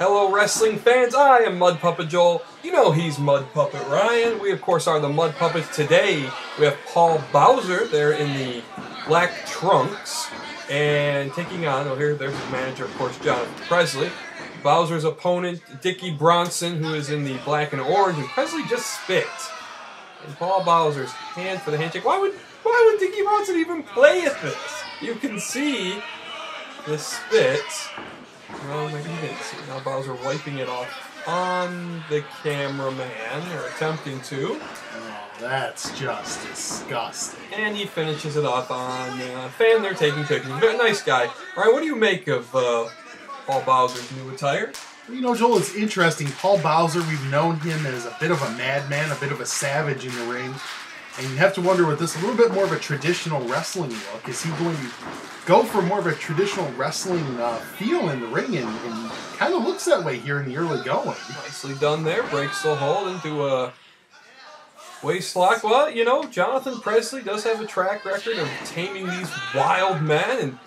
Hello wrestling fans, I am Mud Puppet Joel. You know he's Mud Puppet Ryan. We of course are the Mud Puppets. Today we have Paul Bowser there in the black trunks and taking on, there's his manager of course, Jonathan Presley. Bowser's opponent, Dickie Bronson, who is in the black and orange, and Presley just spit. And Paul Bowser's hand for the handshake. Why would Dickie Bronson even play at this? You can see the spit. Well, maybe he didn't see. Now Bowser wiping it off on the cameraman, or attempting to. Oh, that's just disgusting. And he finishes it off on a fan there taking pictures. Very nice guy. Ryan, what do you make of Paul Bowser's new attire? You know, Joel, it's interesting. Paul Bowser, we've known him as a bit of a madman, a bit of a savage in the ring. And you have to wonder with this, a little bit more of a traditional wrestling look. Is he going to go for more of a traditional wrestling feel in the ring? And kind of looks that way here in the early going. Nicely done there. Breaks the hold into a waist lock. Well, you know, Jonathan Presley does have a track record of taming these wild men. And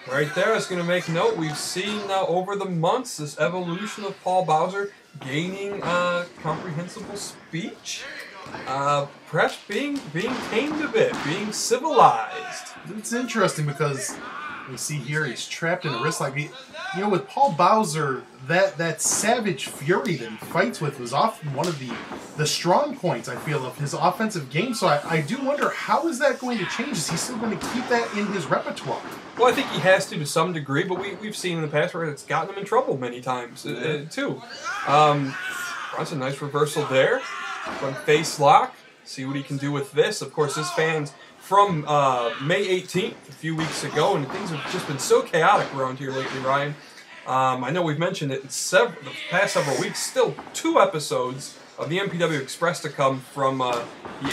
right there, I was going to make note, we've seen over the months this evolution of Paul Bowser gaining comprehensible speech. Perhaps being tamed a bit, being civilized. It's interesting because you see here he's trapped in a wrist lock. You know, with Paul Bowser, that savage fury that he fights with was often one of the strong points, I feel, of his offensive game. So I do wonder, how is that going to change? Is he still going to keep that in his repertoire? Well, I think he has to some degree, but we've seen in the past where it's gotten him in trouble many times, too. That's a nice reversal there. Front face lock. See what he can do with this. Of course, his fans from May 18th, a few weeks ago, and things have just been so chaotic around here lately, Ryan. I know we've mentioned it in the past several weeks. Still 2 episodes of the MPW Express to come from the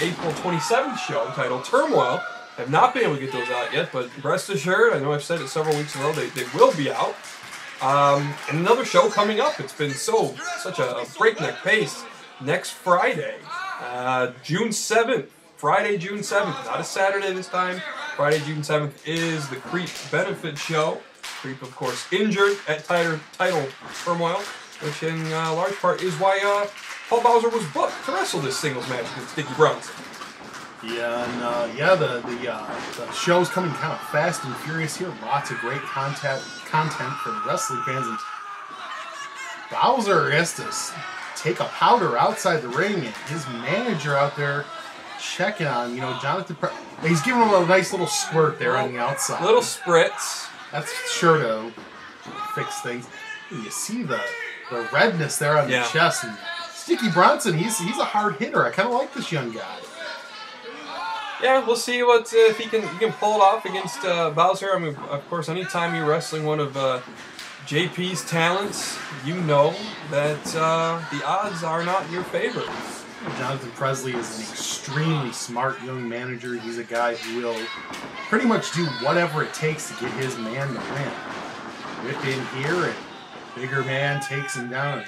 April 27th show titled Turmoil. Have not been able to get those out yet, but rest assured, I know I've said it several weeks in a row, they will be out. And another show coming up. It's been such a breakneck pace. Next Friday, June 7th, Friday, June 7th, not a Saturday this time. Friday, June 7th is the Creep Benefit Show. Creep, of course, injured at title Turmoil, which in large part is why Paul Bowser was booked to wrestle this singles match against Dickie Bronson. Yeah, and the show's coming kind of fast and furious here. Lots of great content for the wrestling fans. And Bowser has to take a powder outside the ring, and his manager out there checking on, Jonathan. He's giving him a nice little squirt there on the outside. Little spritz. That's sure to fix things. You see the redness there on the chest. And Dickie Bronson, he's a hard hitter. I kind of like this young guy. Yeah, we'll see what if he can pull it off against Bowser. I mean, of course, anytime you're wrestling one of JP's talents, you know that the odds are not in your favor. Jonathan Presley is an extremely smart young manager. He's a guy who will pretty much do whatever it takes to get his man to win. Whip in here, and bigger man takes him down.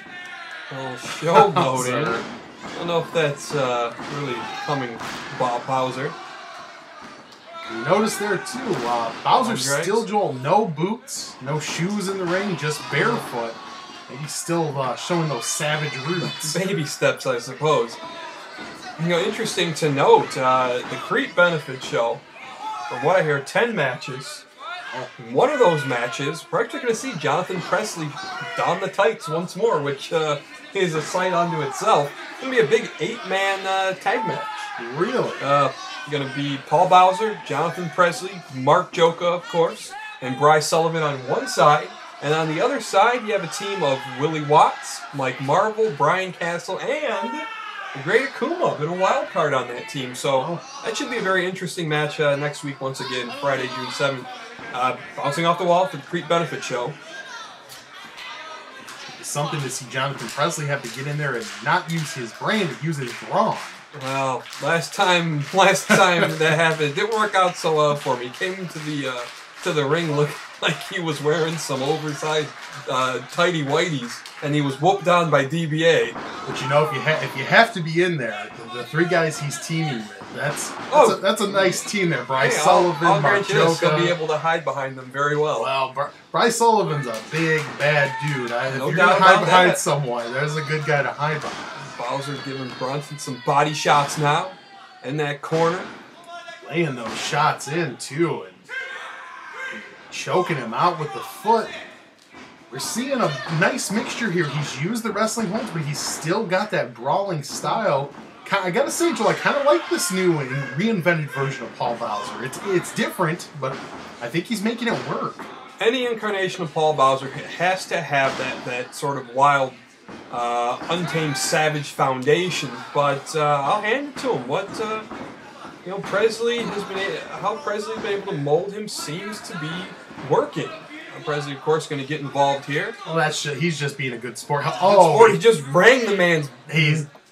Well, showboating. I don't know if that's really coming Bob Bowser. You notice there too, Bowser's still, Joel, no boots, no shoes in the ring, just barefoot. And he's still showing those savage roots. Baby steps, I suppose. Interesting to note, the Creep Benefit Show, from what I hear, 10 matches. One of those matches, we're actually going to see Jonathan Presley don the tights once more, which is a sight unto itself. It's going to be a big 8-man tag match. Really? Going to be Paul Bowser, Jonathan Presley, Mark Joka, of course, and Bryce Sullivan on one side. And on the other side, you have a team of Willie Watts, Mike Marvel, Brian Castle, and the Great Akuma, been a wild card on that team. So that should be a very interesting match next week, once again, Friday, June 7th. Bouncing off the wall for the Creep Benefit Show. It's something to see Jonathan Presley have to get in there and not use his brain, but use his brawn. Well, last time that happened, it didn't work out so well for me. He came to the ring looking like he was wearing some oversized tighty whities, and he was whooped down by DBA. But you know, if you have to be in there, the three guys he's teaming with, that's a nice team there. Bryce Sullivan, I'll grant you this, he'll Marjoka. be able to hide behind them very well. Well, Bryce Sullivan's a big bad dude. If No you're doubt gonna hide about behind that. someone, there's a good guy to hide behind. Bowser giving Bronson some body shots now in that corner. Laying those shots in too, and choking him out with the foot. We're seeing a nice mixture here. He's used the wrestling holds, but he's still got that brawling style. I gotta say, Joel, I kind of like this new and reinvented version of Paul Bowser. It's different, but I think he's making it work. Any incarnation of Paul Bowser has to have that sort of wild, untamed savage foundation. But I'll hand it to him. What Presley has how Presley's been able to mold him seems to be working. Presley, of course, going to get involved here. Well, he's just being a good sport. He just rang the man's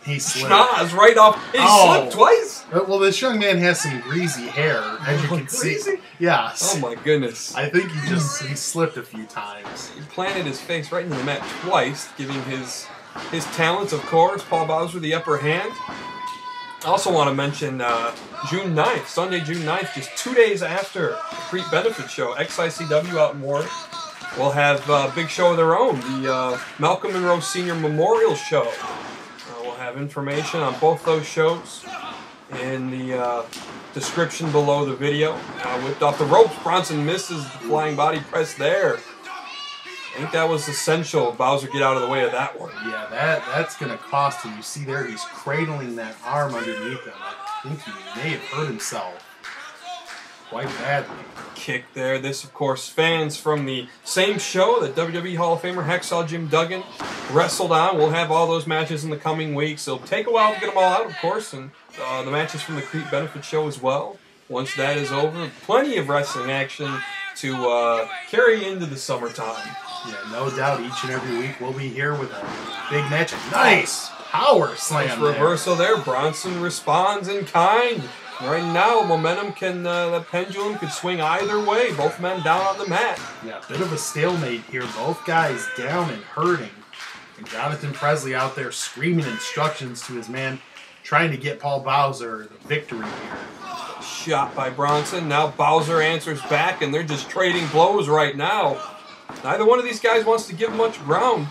he slipped. schnoz right off. He slipped twice. Well, this young man has some greasy hair, as you can see. Yes. Oh my goodness. I think he slipped a few times. He planted his face right into the mat twice, giving his talents, of course. Paul Bowser the upper hand. I also want to mention June 9th, Sunday, June 9th, just 2 days after the Crete Benefit Show, XICW out in Ward will have a big show of their own, the Malcolm Monroe Senior Memorial Show. We'll have information on both those shows in the description below the video. Whipped off the ropes, Bronson misses the flying body press there. I think that was essential. Bowser get out of the way of that one. Yeah, that's going to cost him. You see there, he's cradling that arm underneath him. I think he may have hurt himself quite badly. Kick there. This, of course, fans from the same show that WWE Hall of Famer Hacksaw Jim Duggan wrestled on. We'll have all those matches in the coming weeks. It'll take a while to get them all out, of course, and the matches from the Crete Benefit Show as well. Once that is over, plenty of wrestling action to carry into the summertime. Yeah, no doubt. Each and every week we'll be here with a big match. Nice power slam. Nice reversal there. Bronson responds in kind. Right now, momentum the pendulum could swing either way. Both men down on the mat. Yeah, bit of a stalemate here. Both guys down and hurting. And Jonathan Presley out there screaming instructions to his man, trying to get Paul Bowser the victory here. Shot by Bronson. Now Bowser answers back, and they're just trading blows right now. Neither one of these guys wants to give much ground.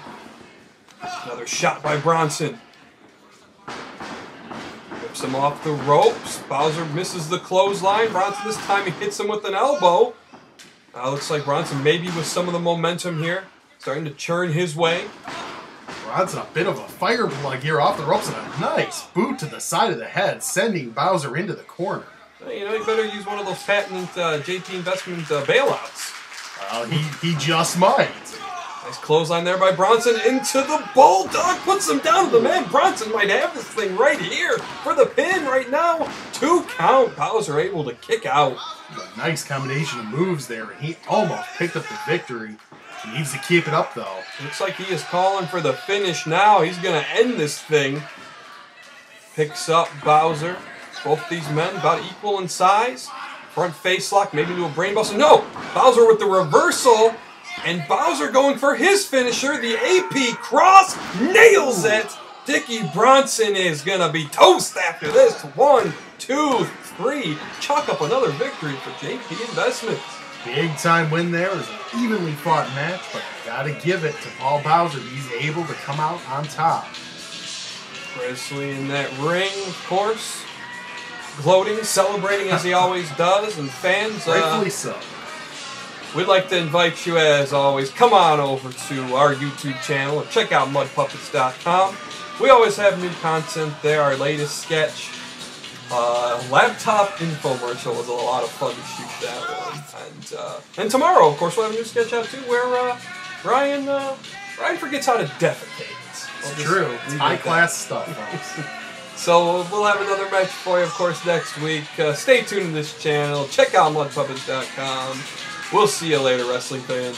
Another shot by Bronson. Whips him off the ropes. Bowser misses the clothesline. Bronson this time he hits him with an elbow. Looks like Bronson maybe with some of the momentum here. Starting to churn his way. Bronson a bit of a fire plug here off the ropes and a nice boot to the side of the head, sending Bowser into the corner. You better use one of those patent JT Investment bailouts. Well, he just might. Nice clothesline there by Bronson into the Bulldog. Puts him down to the man. Bronson might have this thing right here for the pin right now. 2 count. Bowser able to kick out. A nice combination of moves there, and he almost picked up the victory. He needs to keep it up, though. Looks like he is calling for the finish now. He's going to end this thing. Picks up Bowser. Both these men about equal in size. Front face lock, maybe into a brain buster. No! Bowser with the reversal. And Bowser going for his finisher. The AP cross nails it. Dickie Bronson is going to be toast after this. 1, 2, 3. Chalk up another victory for JP Investments. Big time win there. It was an evenly fought match, but you got to give it to Paul Bowser. He's able to come out on top. Presley in that ring, of course. Gloating, celebrating as he always does, and fans, rightfully so. We'd like to invite you, as always, come on over to our YouTube channel and check out mudpuppets.com. We always have new content there. Our latest sketch, laptop infomercial, was a lot of fun to shoot that one. And tomorrow, of course, we'll have a new sketch out too, where Ryan forgets how to defecate. It's true. It's high-class stuff, folks. So we'll have another match for you, of course, next week. Stay tuned to this channel. Check out mudpuppets.com. We'll see you later, wrestling fans.